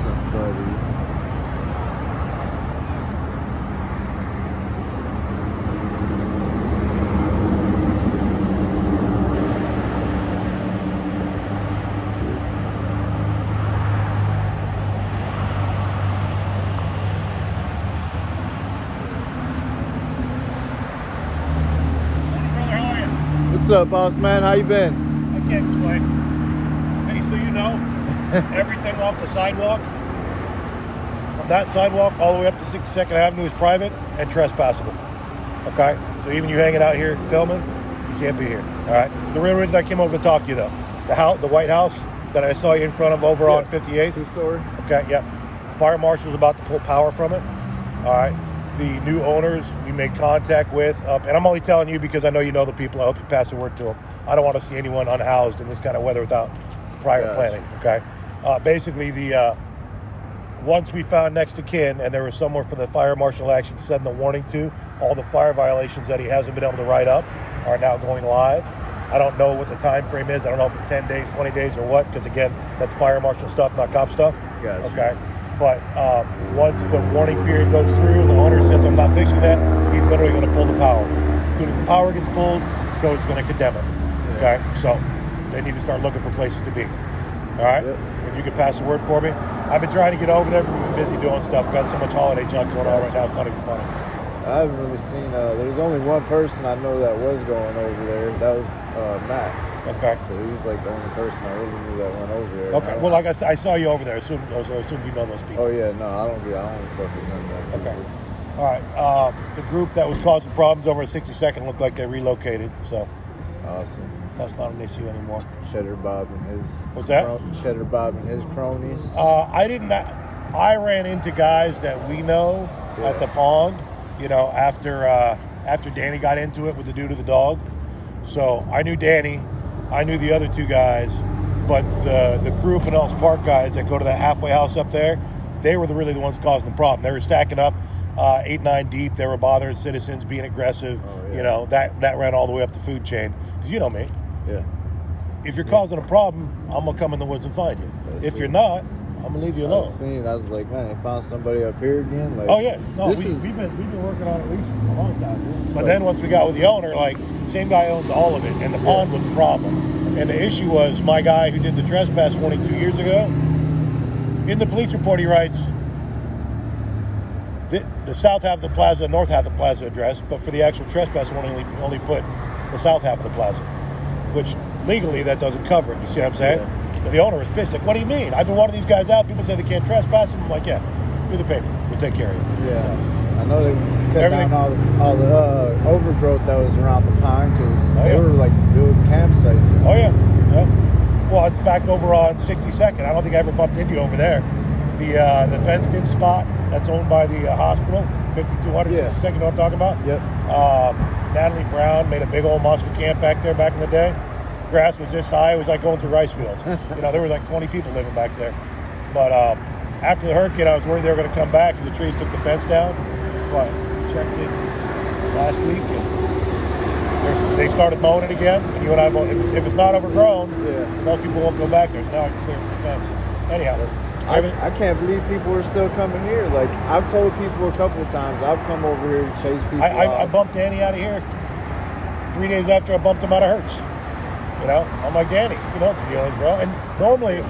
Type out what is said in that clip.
awesome, buddy. What's up, boss man? How you been? I can't complain. Hey, so you know, everything off the sidewalk, from that sidewalk all the way up to 62nd Avenue is private and trespassable. Okay? So even you hanging out here filming, you can't be here. All right? The real reason I came over to talk to you, though, the White House that I saw you in front of over on 58th. Two-story. Okay, yeah. Fire marshal's about to pull power from it. All right. The new owners we made contact with, and I'm only telling you because I know you know the people. I hope you pass the word to them. I don't want to see anyone unhoused in this kind of weather without prior planning. Okay. Basically, once we found next of kin, and there was somewhere for the fire marshal actually to send the warning to, all the fire violations that he hasn't been able to write up are now going live. I don't know what the time frame is. I don't know if it's 10 days, 20 days, or what, because again, that's fire marshal stuff, not cop stuff. Gotcha. Okay. But once the warning period goes through, the owner says, I'm not fixing that, he's literally going to pull the power. As soon as the power gets pulled, code's going to condemn it. Okay? So they need to start looking for places to be. All right? Yep. If you could pass the word for me. I've been trying to get over there, but we've been busy doing stuff. We've got so much holiday junk going on right now, it's not even funny. I haven't really seen, there's only one person I know that was going over there. That was Matt. Okay. So he's like the only person I really knew that went over there. Okay. Well, like I saw you over there. I assume you know those people. Oh yeah, no, I don't fuck with none of that. Okay. All right. The group that was causing problems over at 62nd looked like they relocated, so Awesome. that's not an issue anymore. Cheddar Bob and his. What's that? Cheddar Bob and his cronies. I ran into guys that we know at the pond, you know, after Danny got into it with the dude with the dog. So I knew Danny, I knew the other two guys, but the crew of Pinellas Park guys that go to that halfway house up there, they were really the ones causing the problem. They were stacking up 8, 9 deep. They were bothering citizens, being aggressive. Oh, yeah. You know, that ran all the way up the food chain. Because you know me. Yeah. If you're causing a problem, I'm going to come in the woods and find you. That's if it. you're not, I'm going to leave you alone. I was like, man, they found somebody up here again. Like, Oh yeah, no, this we've been working on it at least for a long time. But then once we got with the owner, like same guy owns all of it, and the pond was the problem. And the issue was my guy who did the trespass warning 2 years ago. In the police report, he writes the south half of the plaza, north half of the plaza address, but for the actual trespass warning, he only put the south half of the plaza, which legally that doesn't cover it. You see what I'm saying? Yeah. But the owner was pissed. Like, what do you mean? I've been wanting these guys out. People say they can't trespass them. I'm like, yeah, do the paper. We'll take care of you. Yeah. So, I know they cut down all the overgrowth that was around the pond because they were like building campsites. Oh yeah. Well, it's back over on 62nd. I don't think I ever bumped into you over there. The fenced-in spot that's owned by the hospital, 5200. Yeah. 62nd, you know what I'm talking about? Yep. Natalie Brown made a big old monster camp back there back in the day. Grass was this high. It was like going through rice fields. You know, there were like 20 people living back there. But after the hurricane, I was worried they were going to come back because the trees took the fence down. But checked it last week, and they started mowing it again. And you and I both, if it's not overgrown, most people won't go back there. So now I can clear the fence. Anyhow, I can't believe people are still coming here. Like, I've told people a couple of times, I've come over here to chase people I bumped Danny out of here 3 days after I bumped him out of Hertz. You know, I'm like, Danny, you know what the deal is, bro. And normally,